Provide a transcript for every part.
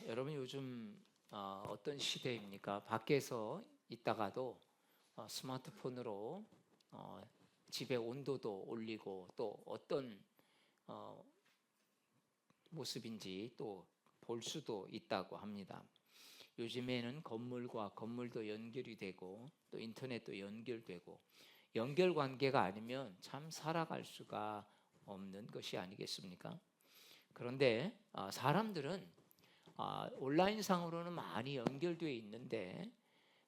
여러분 요즘 어떤 시대입니까? 밖에서 있다가도 스마트폰으로 집의 온도도 올리고 또 어떤 어, 모습인지 또 볼 수도 있다고 합니다. 요즘에는 건물과 건물도 연결이 되고 또 인터넷도 연결되고 연결 관계가 아니면 참 살아갈 수가 없는 것이 아니겠습니까? 그런데 사람들은 온라인상으로는 많이 연결되어 있는데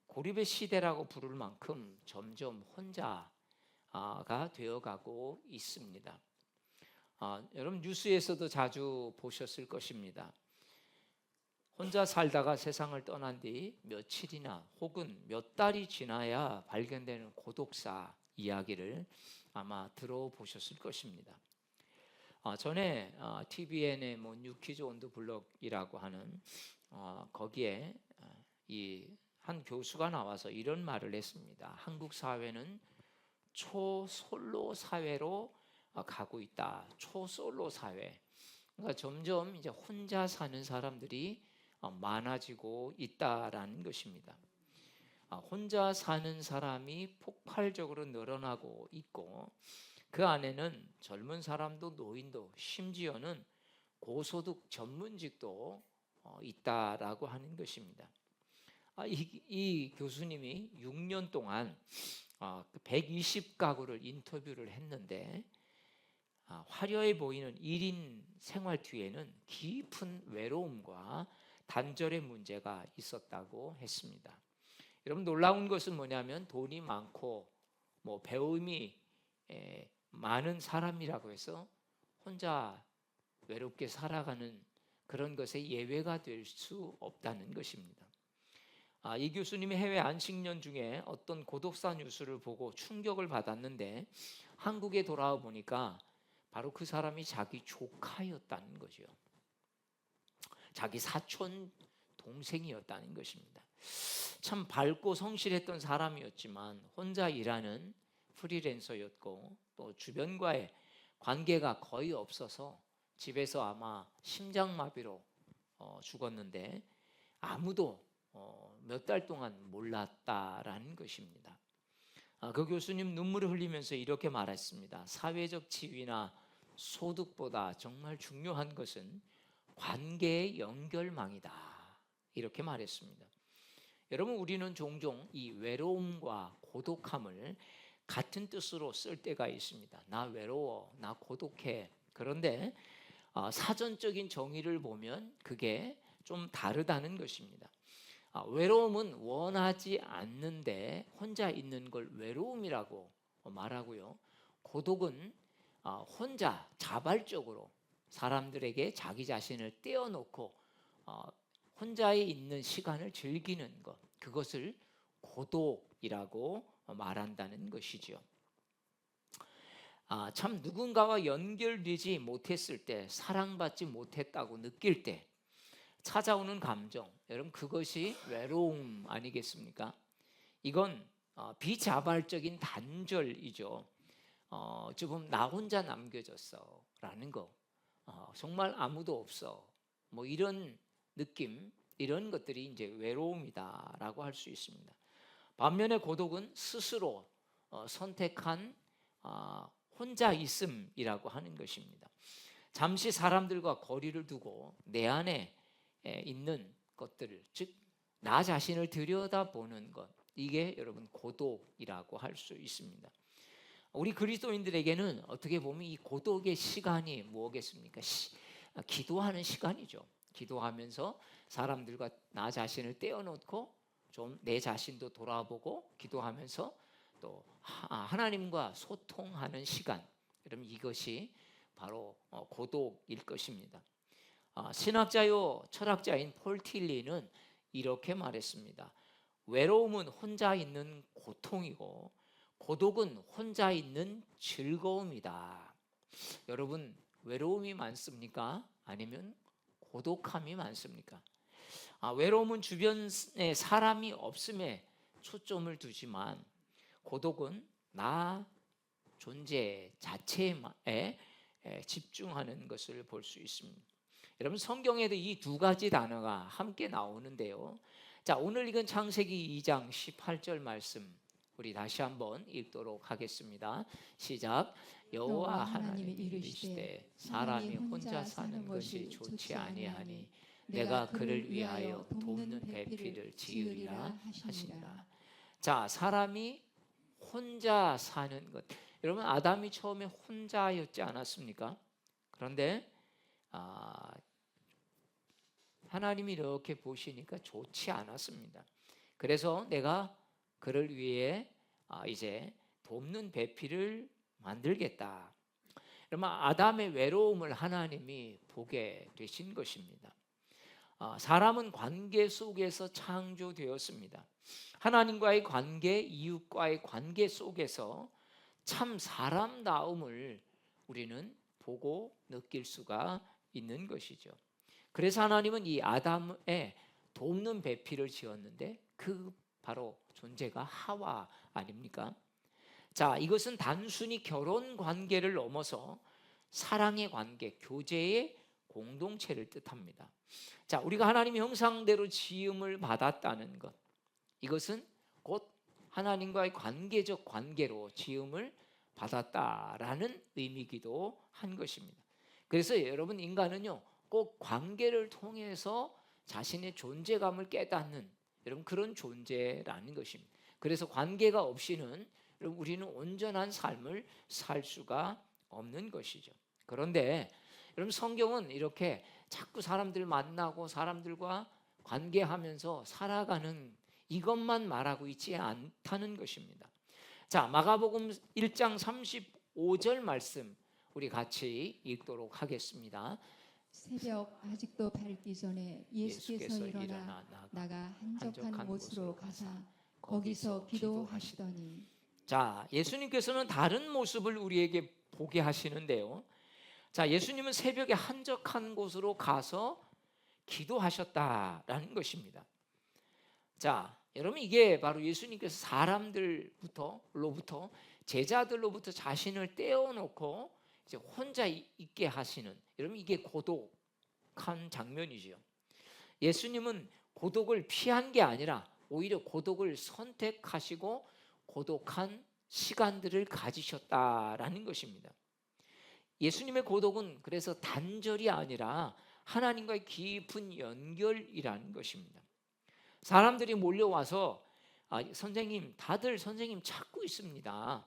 고립의 시대라고 부를 만큼 점점 혼자가 되어가고 있습니다. 여러분 뉴스에서도 자주 보셨을 것입니다. 혼자 살다가 세상을 떠난 뒤 며칠이나 혹은 몇 달이 지나야 발견되는 고독사 이야기를 아마 들어보셨을 것입니다. 전에 TVN의 뉴키즈 온 더 블럭이라고 하는 거기에 이 한 교수가 나와서 이런 말을 했습니다. 한국 사회는 초솔로 사회로 가고 있다. 초솔로 사회. 그러니까 점점 이제 혼자 사는 사람들이 많아지고 있다라는 것입니다. 혼자 사는 사람이 폭발적으로 늘어나고 있고 그 안에는 젊은 사람도 노인도 심지어는 고소득 전문직도 있다라고 하는 것입니다. 이 교수님이 6년 동안 120가구를 인터뷰를 했는데 화려해 보이는 1인 생활 뒤에는 깊은 외로움과 단절의 문제가 있었다고 했습니다. 여러분 놀라운 것은 뭐냐면 돈이 많고 배움이 많은 사람이라고 해서 혼자 외롭게 살아가는 그런 것에 예외가 될 수 없다는 것입니다. 이 교수님이 해외 안식년 중에 어떤 고독사 뉴스를 보고 충격을 받았는데 한국에 돌아와 보니까 바로 그 사람이 자기 조카였다는 거죠. 자기 사촌 동생이었다는 것입니다. 참 밝고 성실했던 사람이었지만 혼자 일하는 프리랜서였고 또 주변과의 관계가 거의 없어서 집에서 아마 심장마비로 죽었는데 아무도 몇 달 동안 몰랐다라는 것입니다. 그 교수님 눈물을 흘리면서 이렇게 말했습니다. 사회적 지위나 소득보다 정말 중요한 것은 관계의 연결망이다. 이렇게 말했습니다. 여러분 우리는 종종 이 외로움과 고독함을 같은 뜻으로 쓸 때가 있습니다. 나 외로워, 나 고독해. 그런데 사전적인 정의를 보면 그게 좀 다르다는 것입니다. 외로움은 원하지 않는데 혼자 있는 걸 외로움이라고 말하고요. 고독은 혼자 자발적으로 사람들에게 자기 자신을 떼어놓고 혼자 있는 시간을 즐기는 것, 그것을 고독이라고 말한다는 것이죠. 참 누군가와 연결되지 못했을 때, 사랑받지 못했다고 느낄 때 찾아오는 감정, 여러분 그것이 외로움 아니겠습니까? 이건 비자발적인 단절이죠. 지금 나 혼자 남겨졌어 라는 거, 정말 아무도 없어, 이런 느낌, 이런 것들이 이제 외로움이다라고 할 수 있습니다. 반면에 고독은 스스로 선택한 혼자 있음이라고 하는 것입니다. 잠시 사람들과 거리를 두고 내 안에 있는 것들을, 즉 나 자신을 들여다보는 것, 이게 여러분 고독이라고 할 수 있습니다. 우리 그리스도인들에게는 어떻게 보면 이 고독의 시간이 뭐겠습니까? 기도하는 시간이죠. 기도하면서 사람들과 나 자신을 떼어놓고 좀 내 자신도 돌아보고 기도하면서 또 하나님과 소통하는 시간, 그럼 이것이 바로 고독일 것입니다. 신학자요 철학자인 폴 틸리는 이렇게 말했습니다. 외로움은 혼자 있는 고통이고 고독은 혼자 있는 즐거움이다. 여러분 외로움이 많습니까? 아니면 고독함이 많습니까? 외로움은 주변에 사람이 없음에 초점을 두지만 고독은 나 존재 자체에 집중하는 것을 볼 수 있습니다. 여러분 성경에도 이 두 가지 단어가 함께 나오는데요. 자, 오늘 읽은 창세기 2장 18절 말씀 우리 다시 한번 읽도록 하겠습니다. 시작. 여호와 하나님이 이르시되 사람이 혼자 사는 것이 좋지 아니하니 내가 그를 위하여 돕는 배필을 지으리라 하시니라. 자, 사람이 혼자 사는 것. 여러분 아담이 처음에 혼자였지 않았습니까? 그런데 하나님이 이렇게 보시니까 좋지 않았습니다. 그래서 내가 그를 위해 이제 돕는 배필을 만들겠다. 여러분 아담의 외로움을 하나님이 보게 되신 것입니다. 사람은 관계 속에서 창조되었습니다. 하나님과의 관계, 이웃과의 관계 속에서 참 사람다움을 우리는 보고 느낄 수가 있는 것이죠. 그래서 하나님은 이 아담의 돕는 배필을 지었는데 그 바로 존재가 하와 아닙니까? 자, 이것은 단순히 결혼 관계를 넘어서 사랑의 관계, 교제의 공동체를 뜻합니다. 자, 우리가 하나님의 형상대로 지음을 받았다는 것, 이것은 곧 하나님과의 관계적 관계로 지음을 받았다라는 의미이기도 한 것입니다. 그래서 여러분 인간은요 꼭 관계를 통해서 자신의 존재감을 깨닫는 여러분 그런 존재라는 것입니다. 그래서 관계가 없이는 우리는 온전한 삶을 살 수가 없는 것이죠. 그런데 여러분 성경은 이렇게 자꾸 사람들 만나고 사람들과 관계하면서 살아가는 이것만 말하고 있지 않다는 것입니다. 자, 마가복음 1장 35절 말씀 우리 같이 읽도록 하겠습니다. 새벽 아직도 밝기 전에 예수께서 일어나 나가 한적한 곳으로 가사 거기서 기도하시더니. 자, 예수님께서는 다른 모습을 우리에게 보게 하시는데요. 자, 예수님은 새벽에 한적한 곳으로 가서 기도하셨다라는 것입니다. 자, 여러분 이게 바로 예수님께서 사람들로부터 제자들로부터 자신을 떼어놓고 이제 혼자 있게 하시는 여러분 이게 고독한 장면이죠. 예수님은 고독을 피한 게 아니라 오히려 고독을 선택하시고 고독한 시간들을 가지셨다라는 것입니다. 예수님의 고독은 그래서 단절이 아니라 하나님과의 깊은 연결이라는 것입니다. 사람들이 몰려와서 선생님, 다들 선생님 찾고 있습니다.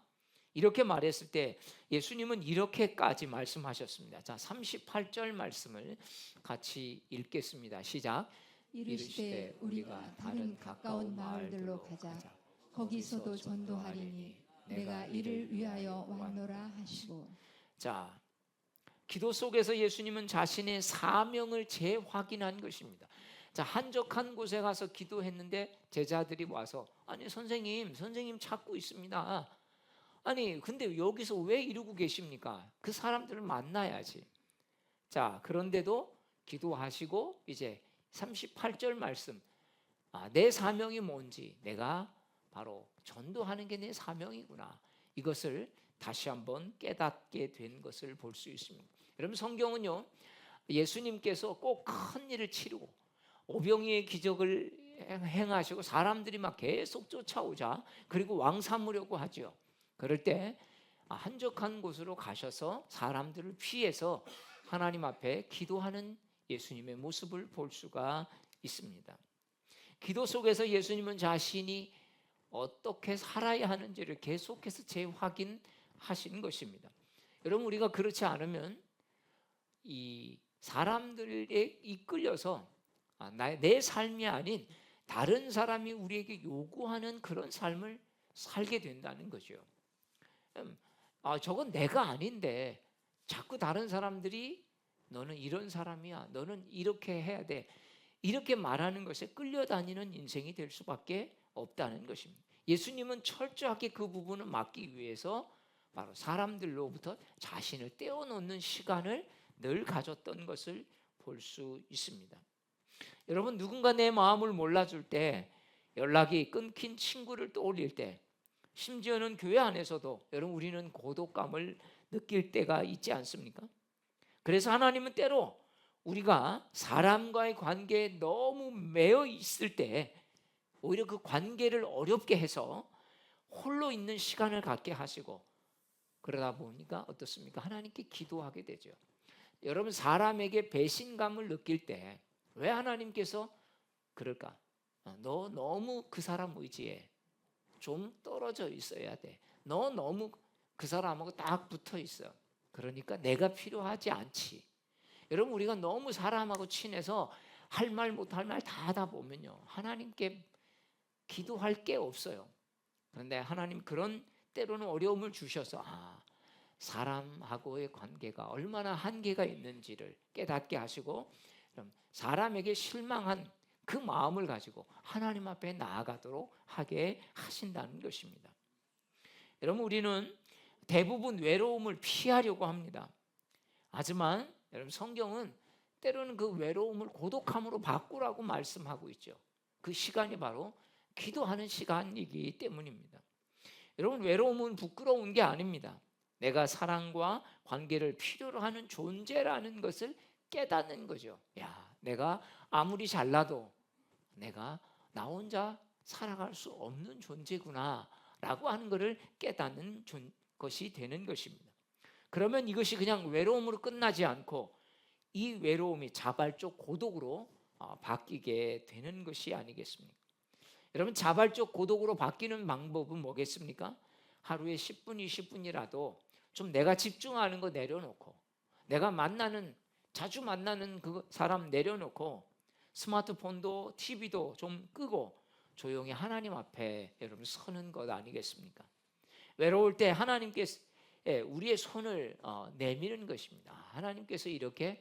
이렇게 말했을 때 예수님은 이렇게까지 말씀하셨습니다. 자, 38절 말씀을 같이 읽겠습니다. 시작. 이르시되 우리가 다른 가까운 마을들로 가자. 거기서도 전도하리니 내가 이를 위하여 왔노라 하시고. 자, 기도 속에서 예수님은 자신의 사명을 재확인한 것입니다. 자, 한적한 곳에 가서 기도했는데 제자들이 와서 아니 선생님 찾고 있습니다. 아니 근데 여기서 왜 이러고 계십니까? 그 사람들을 만나야지. 자, 그런데도 기도하시고 이제 38절 말씀, 내 사명이 뭔지, 내가 바로 전도하는 게 내 사명이구나, 이것을 다시 한번 깨닫게 된 것을 볼 수 있습니다. 여러분 성경은요 예수님께서 꼭 큰 일을 치르고 오병이의 기적을 행하시고 사람들이 막 계속 쫓아오자 그리고 왕 삼으려고 하죠. 그럴 때 한적한 곳으로 가셔서 사람들을 피해서 하나님 앞에 기도하는 예수님의 모습을 볼 수가 있습니다. 기도 속에서 예수님은 자신이 어떻게 살아야 하는지를 계속해서 재확인하신 것입니다. 여러분 우리가 그렇지 않으면 이 사람들에 이끌려서 내 삶이 아닌 다른 사람이 우리에게 요구하는 그런 삶을 살게 된다는 거죠. 저건 내가 아닌데 자꾸 다른 사람들이 너는 이런 사람이야, 너는 이렇게 해야 돼, 이렇게 말하는 것에 끌려다니는 인생이 될 수밖에 없다는 것입니다. 예수님은 철저하게 그 부분을 막기 위해서 바로 사람들로부터 자신을 떼어놓는 시간을 늘 가졌던 것을 볼 수 있습니다. 여러분 누군가 내 마음을 몰라줄 때, 연락이 끊긴 친구를 떠올릴 때, 심지어는 교회 안에서도 여러분 우리는 고독감을 느낄 때가 있지 않습니까? 그래서 하나님은 때로 우리가 사람과의 관계에 너무 매여 있을 때 오히려 그 관계를 어렵게 해서 홀로 있는 시간을 갖게 하시고, 그러다 보니까 어떻습니까? 하나님께 기도하게 되죠. 여러분, 사람에게 배신감을 느낄 때 왜 하나님께서 그럴까? 너 너무 그 사람 의지에 좀 떨어져 있어야 돼. 너 너무 그 사람하고 딱 붙어 있어. 그러니까 내가 필요하지 않지. 여러분, 우리가 너무 사람하고 친해서 할 말 못할 말 다 하다 보면요, 하나님께 기도할 게 없어요. 그런데 하나님 그런 때로는 어려움을 주셔서 사람하고의 관계가 얼마나 한계가 있는지를 깨닫게 하시고, 사람에게 실망한 그 마음을 가지고 하나님 앞에 나아가도록 하게 하신다는 것입니다. 여러분, 우리는 대부분 외로움을 피하려고 합니다. 하지만 여러분, 성경은 때로는 그 외로움을 고독함으로 바꾸라고 말씀하고 있죠. 그 시간이 바로 기도하는 시간이기 때문입니다. 여러분, 외로움은 부끄러운 게 아닙니다. 내가 사랑과 관계를 필요로 하는 존재라는 것을 깨닫는 거죠. 내가 아무리 잘나도 내가 나 혼자 살아갈 수 없는 존재구나 라고 하는 것을 깨닫는 것이 되는 것입니다. 그러면 이것이 그냥 외로움으로 끝나지 않고 이 외로움이 자발적 고독으로 바뀌게 되는 것이 아니겠습니까? 여러분, 자발적 고독으로 바뀌는 방법은 뭐겠습니까? 하루에 10분, 20분이라도 좀 내가 집중하는 거 내려놓고, 내가 자주 만나는 그 사람 내려놓고, 스마트폰도 TV도 좀 끄고 조용히 하나님 앞에 여러분 서는 것 아니겠습니까? 외로울 때 하나님께서 우리의 손을 내미는 것입니다. 하나님께서 이렇게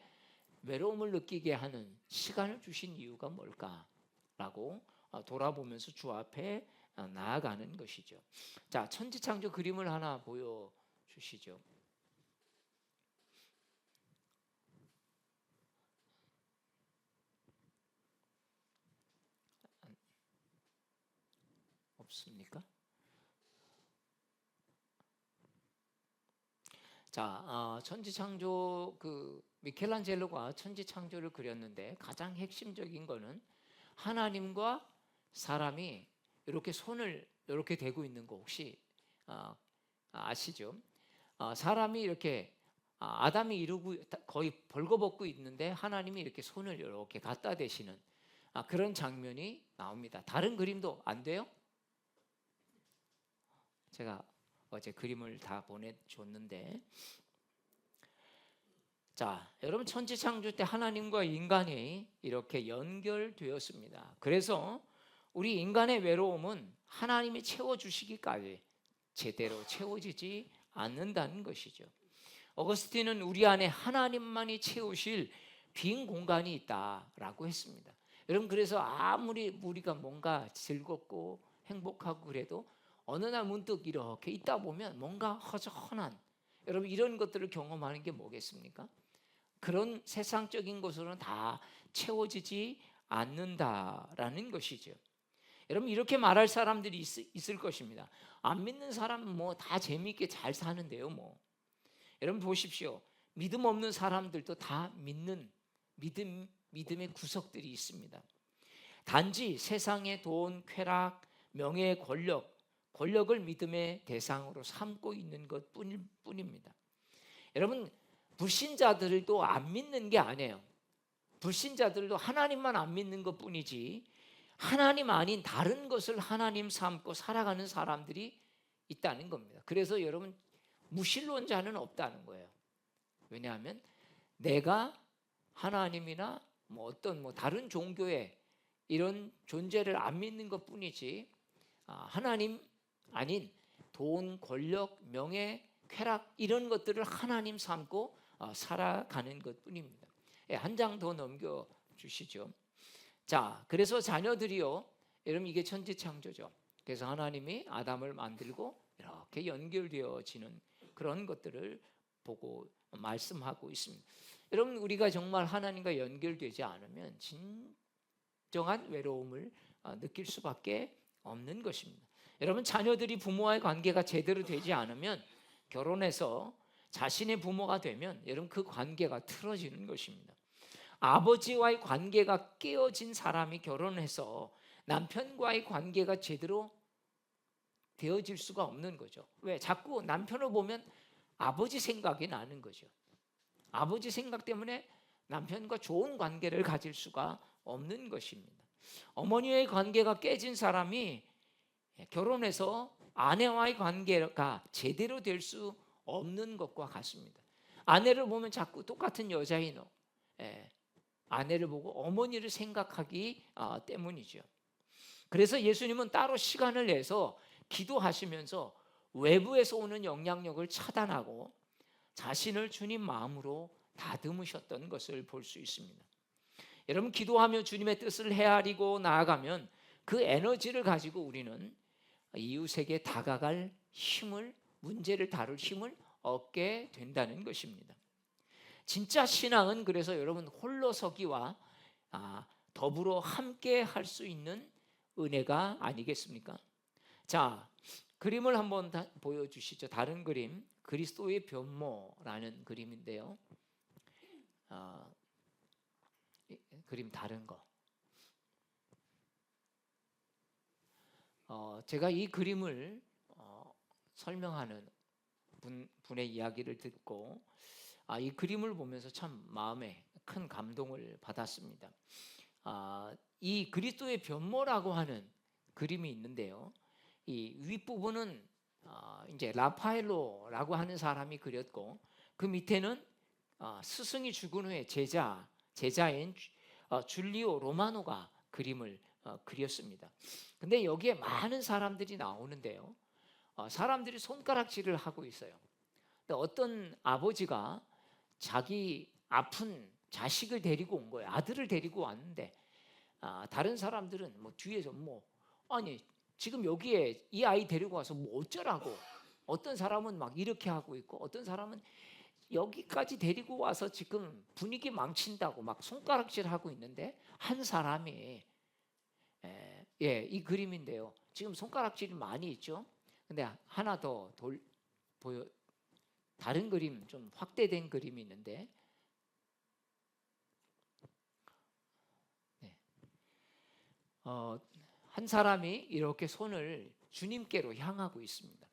외로움을 느끼게 하는 시간을 주신 이유가 뭘까라고 돌아보면서 주 앞에 나아가는 것이죠. 자, 천지창조 그림을 하나 보여주시죠. 없습니까? 자, 천지창조, 그 미켈란젤로가 천지창조를 그렸는데 가장 핵심적인 거는 하나님과 사람이 이렇게 손을 이렇게 대고 있는 거 혹시 아시죠? 사람이 이렇게 아담이 이러고 거의 벌거벗고 있는데 하나님이 이렇게 손을 이렇게 갖다 대시는 그런 장면이 나옵니다. 다른 그림도 안 돼요? 제가 어제 그림을 다 보내줬는데, 자, 여러분, 천지창조 때 하나님과 인간이 이렇게 연결되었습니다. 그래서 우리 인간의 외로움은 하나님이 채워주시기까지 제대로 채워지지 않는다는 것이죠. 어거스틴은 우리 안에 하나님만이 채우실 빈 공간이 있다라고 했습니다. 여러분, 그래서 아무리 우리가 뭔가 즐겁고 행복하고 그래도 어느 날 문득 이렇게 있다 보면 뭔가 허전한, 여러분, 이런 것들을 경험하는 게 뭐겠습니까? 그런 세상적인 것으로는 다 채워지지 않는다라는 것이죠. 여러분, 이렇게 말할 사람들이 있을 것입니다. 안 믿는 사람은 뭐 다 재미있게 잘 사는데요, 뭐. 여러분 보십시오. 믿음 없는 사람들도 다 믿는 믿음의 구석들이 있습니다. 단지 세상의 돈, 쾌락, 명예, 권력을 믿음의 대상으로 삼고 있는 것 뿐입니다. 여러분, 불신자들도 안 믿는 게 아니에요. 불신자들도 하나님만 안 믿는 것 뿐이지 하나님 아닌 다른 것을 하나님 삼고 살아가는 사람들이 있다는 겁니다. 그래서 여러분, 무신론자는 없다는 거예요. 왜냐하면 내가 하나님이나 어떤 다른 종교의 이런 존재를 안 믿는 것 뿐이지 하나님 아닌 돈, 권력, 명예, 쾌락 이런 것들을 하나님 삼고 살아가는 것 뿐입니다. 한 장 더 넘겨 주시죠. 자, 그래서 자녀들이요, 여러분, 이게 천지창조죠. 그래서 하나님이 아담을 만들고 이렇게 연결되어지는 그런 것들을 보고 말씀하고 있습니다. 여러분, 우리가 정말 하나님과 연결되지 않으면 진정한 외로움을 느낄 수밖에 없는 것입니다. 여러분, 자녀들이 부모와의 관계가 제대로 되지 않으면 결혼해서 자신의 부모가 되면 여러분 그 관계가 틀어지는 것입니다. 아버지와의 관계가 깨어진 사람이 결혼해서 남편과의 관계가 제대로 되어질 수가 없는 거죠. 왜? 자꾸 남편을 보면 아버지 생각이 나는 거죠. 아버지 생각 때문에 남편과 좋은 관계를 가질 수가 없는 것입니다. 어머니의 관계가 깨진 사람이 결혼해서 아내와의 관계가 제대로 될 수 없는 것과 같습니다. 아내를 보면 자꾸 똑같은 여자인 아내를 보고 어머니를 생각하기 때문이죠. 그래서 예수님은 따로 시간을 내서 기도하시면서 외부에서 오는 영향력을 차단하고 자신을 주님 마음으로 다듬으셨던 것을 볼 수 있습니다. 여러분, 기도하며 주님의 뜻을 헤아리고 나아가면 그 에너지를 가지고 우리는 이웃에게 다가갈 힘을, 문제를 다룰 힘을 얻게 된다는 것입니다. 진짜 신앙은 그래서 여러분 홀로서기와 더불어 함께 할 수 있는 은혜가 아니겠습니까? 자, 그림을 한번 보여주시죠. 다른 그림, 그리스도의 변모라는 그림인데요. 그림 다른 거. 제가 이 그림을 설명하는 분의 이야기를 듣고 이 그림을 보면서 참 마음에 큰 감동을 받았습니다. 이 그리스도의 변모라고 하는 그림이 있는데요. 이 윗부분은 이제 라파엘로라고 하는 사람이 그렸고, 그 밑에는 스승이 죽은 후에 제자인 줄리오 로마노가 그림을 그렸습니다. 근데 여기에 많은 사람들이 나오는데요. 사람들이 손가락질을 하고 있어요. 근데 어떤 아버지가 자기 아픈 자식을 데리고 온 거예요. 아들을 데리고 왔는데 다른 사람들은 뭐 뒤에서 아니 지금 여기에 이 아이 데리고 와서 뭐 어쩌라고, 어떤 사람은 막 이렇게 하고 있고, 어떤 사람은 여기까지 데리고 와서 지금 분위기 망친다고 막 손가락질하고 있는데, 한 사람이 이 그림인데요. 지금 손가락질이 많이 있죠. 근데 하나 더 보여, 다른 그림, 좀 확대된 그림이 있는데, 한 사람이 이렇게 손을 주님께로 향하고 있습니다.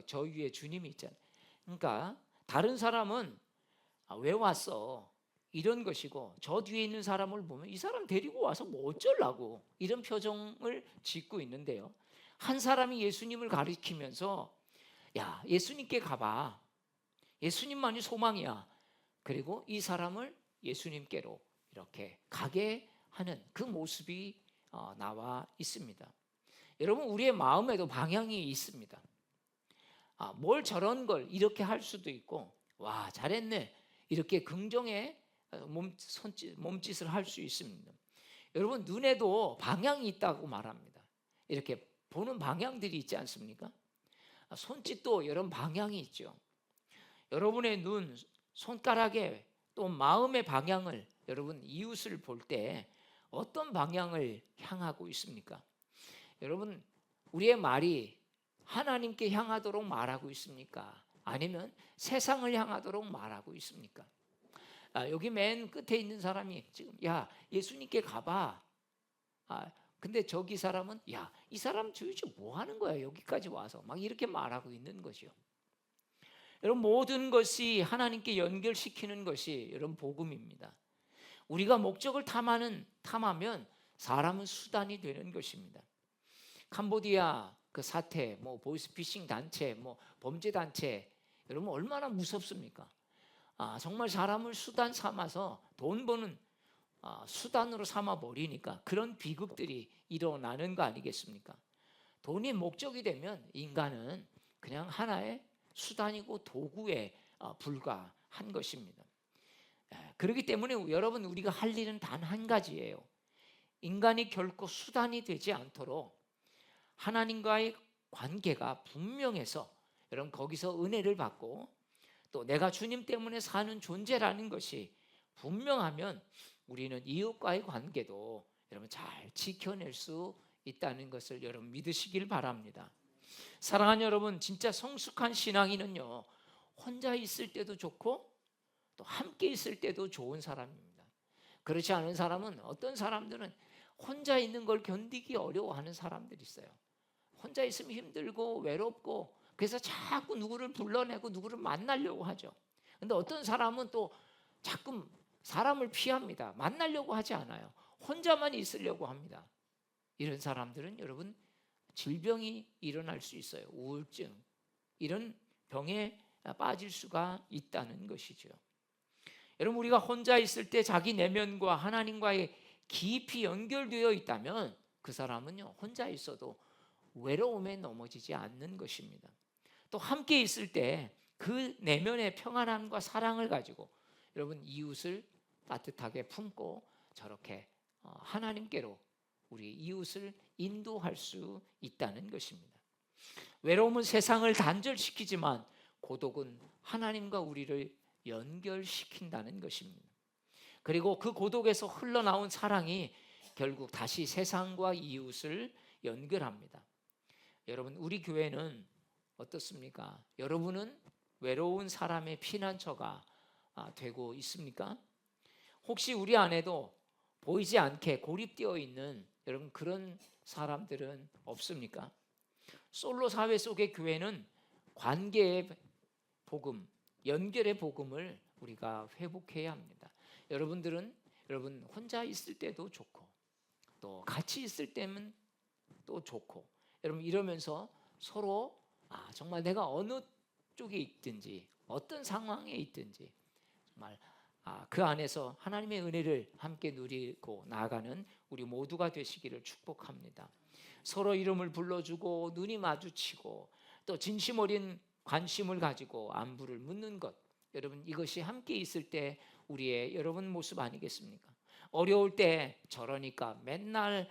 저 위에 주님이 있잖아요. 그러니까 다른 사람은 왜 왔어? 이런 것이고, 저 뒤에 있는 사람을 보면 이 사람 데리고 와서 뭐 어쩌려고, 이런 표정을 짓고 있는데요. 한 사람이 예수님을 가리키면서 야, 예수님께 가봐. 예수님만이 소망이야. 그리고 이 사람을 예수님께로 이렇게 가게 하는 그 모습이 나와 있습니다. 여러분, 우리의 마음에도 방향이 있습니다. 뭘 저런 걸 이렇게 할 수도 있고, 와 잘했네, 이렇게 긍정의 몸짓을 할 수 있습니다. 여러분, 눈에도 방향이 있다고 말합니다. 이렇게 보는 방향들이 있지 않습니까? 손짓도 여러 방향이 있죠. 여러분의 눈, 손가락에 또 마음의 방향을, 여러분 이웃을 볼 때 어떤 방향을 향하고 있습니까? 여러분, 우리의 말이 하나님께 향하도록 말하고 있습니까? 아니면 세상을 향하도록 말하고 있습니까? 여기 맨 끝에 있는 사람이 지금 야, 예수님께 가봐. 근데 저기 사람은 야, 이 사람 도대체 뭐 하는 거야? 여기까지 와서 막 이렇게 말하고 있는 거죠. 여러분, 모든 것이 하나님께 연결시키는 것이 여러분 복음입니다. 우리가 목적을 탐하면 사람은 수단이 되는 것입니다. 캄보디아 그 사태, 보이스피싱 단체, 범죄 단체, 여러분 얼마나 무섭습니까? 정말 사람을 수단 삼아서 돈 버는 수단으로 삼아 버리니까 그런 비극들이 일어나는 거 아니겠습니까? 돈이 목적이 되면 인간은 그냥 하나의 수단이고 도구에 불과한 것입니다. 그렇기 때문에 여러분, 우리가 할 일은 단 한 가지예요. 인간이 결코 수단이 되지 않도록 하나님과의 관계가 분명해서 여러분 거기서 은혜를 받고 또 내가 주님 때문에 사는 존재라는 것이 분명하면 우리는 이웃과의 관계도 여러분 잘 지켜낼 수 있다는 것을 여러분 믿으시길 바랍니다. 사랑하는 여러분, 진짜 성숙한 신앙인은요, 혼자 있을 때도 좋고 또 함께 있을 때도 좋은 사람입니다. 그렇지 않은 사람은, 어떤 사람들은 혼자 있는 걸 견디기 어려워하는 사람들이 있어요. 혼자 있으면 힘들고 외롭고, 그래서 자꾸 누구를 불러내고 누구를 만나려고 하죠. 근데 어떤 사람은 또 자꾸 사람을 피합니다. 만나려고 하지 않아요. 혼자만 있으려고 합니다. 이런 사람들은 여러분 질병이 일어날 수 있어요. 우울증, 이런 병에 빠질 수가 있다는 것이죠. 여러분, 우리가 혼자 있을 때 자기 내면과 하나님과의 깊이 연결되어 있다면 그 사람은요, 혼자 있어도 외로움에 넘어지지 않는 것입니다. 또 함께 있을 때 그 내면의 평안함과 사랑을 가지고 여러분 이웃을 따뜻하게 품고 저렇게 하나님께로 우리 이웃을 인도할 수 있다는 것입니다. 외로움은 세상을 단절시키지만 고독은 하나님과 우리를 연결시킨다는 것입니다. 그리고 그 고독에서 흘러나온 사랑이 결국 다시 세상과 이웃을 연결합니다. 여러분, 우리 교회는 어떻습니까? 여러분은 외로운 사람의 피난처가 되고 있습니까? 혹시 우리 안에도 보이지 않게 고립되어 있는 여러분 그런 사람들은 없습니까? 솔로 사회 속의 교회는 관계의 복음, 연결의 복음을 우리가 회복해야 합니다. 여러분들은 여러분 혼자 있을 때도 좋고 또 같이 있을 때는 또 좋고, 여러분 이러면서 서로 정말 내가 어느 쪽에 있든지 어떤 상황에 있든지 정말 그 안에서 하나님의 은혜를 함께 누리고 나아가는 우리 모두가 되시기를 축복합니다. 서로 이름을 불러주고 눈이 마주치고 또 진심 어린 관심을 가지고 안부를 묻는 것, 여러분 이것이 함께 있을 때 우리의 여러분 모습 아니겠습니까? 어려울 때 저러니까 맨날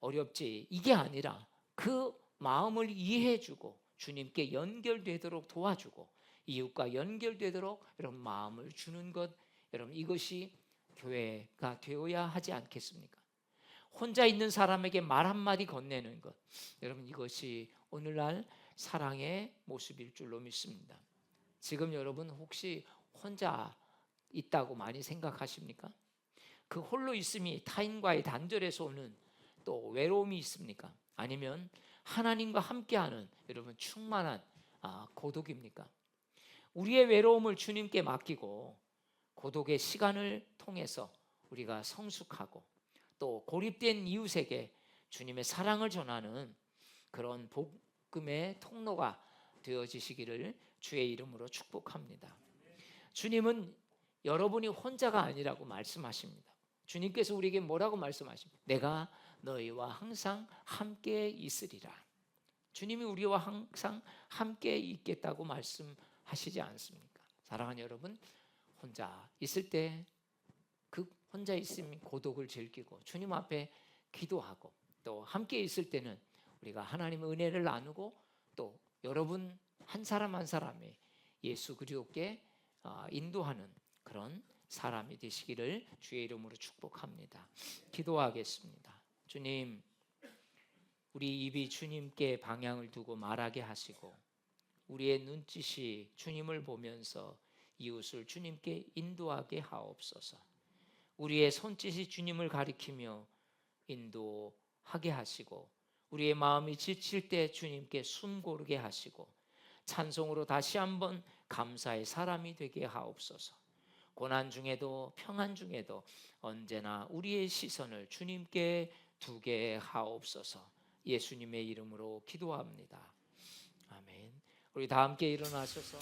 어렵지, 이게 아니라 그 마음을 이해해주고 주님께 연결되도록 도와주고 이웃과 연결되도록 여러분 마음을 주는 것, 여러분 이것이 교회가 되어야 하지 않겠습니까? 혼자 있는 사람에게 말 한마디 건네는 것, 여러분 이것이 오늘날 사랑의 모습일 줄로 믿습니다. 지금 여러분 혹시 혼자 있다고 많이 생각하십니까? 그 홀로 있음이 타인과의 단절에서 오는 또 외로움이 있습니까? 아니면 하나님과 함께하는 여러분 충만한 고독입니까? 우리의 외로움을 주님께 맡기고 고독의 시간을 통해서 우리가 성숙하고 또 고립된 이웃에게 주님의 사랑을 전하는 그런 복음의 통로가 되어지시기를 주의 이름으로 축복합니다. 주님은 여러분이 혼자가 아니라고 말씀하십니다. 주님께서 우리에게 뭐라고 말씀하십니까? 내가 너희와 항상 함께 있으리라. 주님이 우리와 항상 함께 있겠다고 말씀하시지 않습니까? 사랑하는 여러분, 혼자 있을 때 그 혼자 있으면 고독을 즐기고 주님 앞에 기도하고 또 함께 있을 때는 우리가 하나님의 은혜를 나누고 또 여러분 한 사람 한 사람이 예수 그리스도께 인도하는 그런 사람이 되시기를 주의 이름으로 축복합니다. 기도하겠습니다. 주님, 우리 입이 주님께 방향을 두고 말하게 하시고 우리의 눈짓이 주님을 보면서 이웃을 주님께 인도하게 하옵소서. 우리의 손짓이 주님을 가리키며 인도하게 하시고 우리의 마음이 지칠 때 주님께 숨 고르게 하시고 찬송으로 다시 한번 감사의 사람이 되게 하옵소서. 고난 중에도 평안 중에도 언제나 우리의 시선을 주님께 두게 하옵소서. 예수님의 이름으로 기도합니다. 아멘. 우리 다 함께 일어나셔서